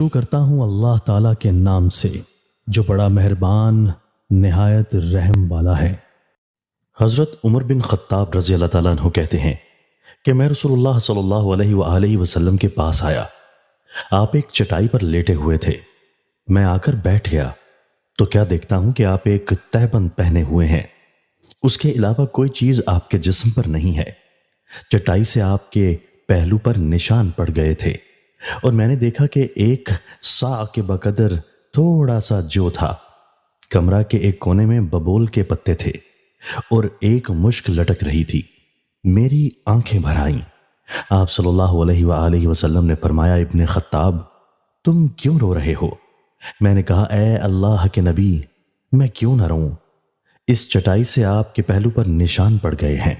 شروع کرتا ہوں اللہ تعالیٰ کے نام سے جو بڑا مہربان نہایت رحم والا ہے۔ حضرت عمر بن خطاب رضی اللہ تعالیٰ عنہ کہتے ہیں کہ میں رسول اللہ صلی اللہ علیہ وآلہ وسلم کے پاس آیا۔ آپ ایک چٹائی پر لیٹے ہوئے تھے۔ میں آ کر بیٹھ گیا تو کیا دیکھتا ہوں کہ آپ ایک تہبند پہنے ہوئے ہیں، اس کے علاوہ کوئی چیز آپ کے جسم پر نہیں ہے۔ چٹائی سے آپ کے پہلو پر نشان پڑ گئے تھے اور میں نے دیکھا کہ ایک سا کے بقدر تھوڑا سا جو تھا۔ کمرہ کے ایک کونے میں ببول کے پتے تھے اور ایک مشک لٹک رہی تھی۔ میری آنکھیں بھر آئیں۔ آپ صلی اللہ علیہ وآلہ وسلم نے فرمایا، ابن خطاب تم کیوں رو رہے ہو؟ میں نے کہا، اے اللہ کے نبی، میں کیوں نہ روؤں؟ اس چٹائی سے آپ کے پہلو پر نشان پڑ گئے ہیں۔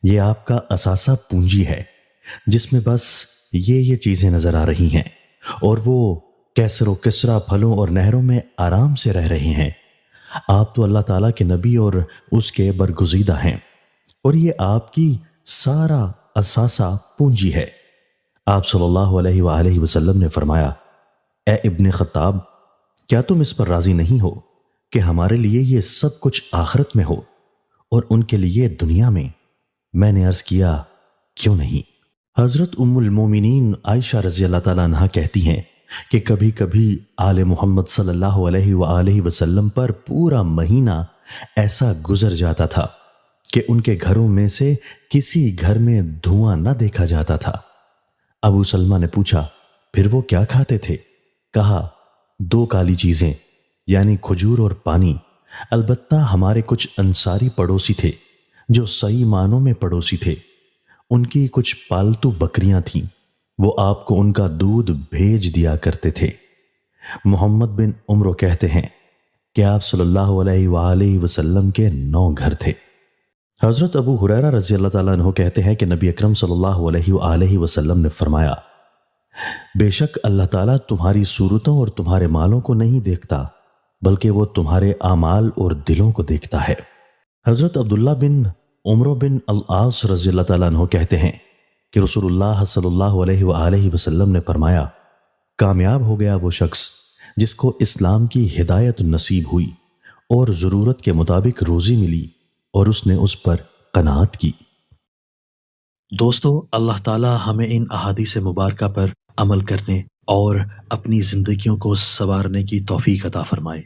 یہ آپ کا اثاثہ پونجی ہے جس میں بس یہ چیزیں نظر آ رہی ہیں، اور وہ کیسر و کسرا پھلوں اور نہروں میں آرام سے رہ رہے ہیں۔ آپ تو اللہ تعالیٰ کے نبی اور اس کے برگزیدہ ہیں، اور یہ آپ کی سارا اثاثہ پونجی ہے۔ آپ صلی اللہ علیہ وآلہ وسلم نے فرمایا، اے ابن خطاب، کیا تم اس پر راضی نہیں ہو کہ ہمارے لیے یہ سب کچھ آخرت میں ہو اور ان کے لیے دنیا میں؟ میں نے عرض کیا، کیوں نہیں؟ حضرت ام المومنین عائشہ رضی اللہ تعالیٰ عنہ کہتی ہیں کہ کبھی کبھی آل محمد صلی اللہ علیہ وآلہ وسلم پر پورا مہینہ ایسا گزر جاتا تھا کہ ان کے گھروں میں سے کسی گھر میں دھواں نہ دیکھا جاتا تھا۔ ابو سلمہ نے پوچھا، پھر وہ کیا کھاتے تھے؟ کہا، 2 کالی چیزیں یعنی کھجور اور پانی۔ البتہ ہمارے کچھ انصاری پڑوسی تھے جو صحیح معنوں میں پڑوسی تھے۔ ان کی کچھ پالتو بکریاں تھیں، وہ آپ کو ان کا دودھ بھیج دیا کرتے تھے۔ محمد بن عمرو کہتے ہیں کہ آپ صلی اللہ علیہ وآلہ وسلم کے 9 گھر تھے۔ حضرت ابو ہریرہ رضی اللہ تعالیٰ عنہ کہتے ہیں کہ نبی اکرم صلی اللہ علیہ وآلہ وسلم نے فرمایا، بے شک اللہ تعالیٰ تمہاری صورتوں اور تمہارے مالوں کو نہیں دیکھتا، بلکہ وہ تمہارے اعمال اور دلوں کو دیکھتا ہے۔ حضرت عبداللہ بن عمرو بن العاص رضی اللہ تعالیٰ عنہ کہتے ہیں کہ رسول اللہ صلی اللہ علیہ وآلہ وسلم نے فرمایا، کامیاب ہو گیا وہ شخص جس کو اسلام کی ہدایت نصیب ہوئی اور ضرورت کے مطابق روزی ملی اور اس نے اس پر قناعت کی۔ دوستو، اللہ تعالیٰ ہمیں ان احادیث مبارکہ پر عمل کرنے اور اپنی زندگیوں کو سنوارنے کی توفیق عطا فرمائے۔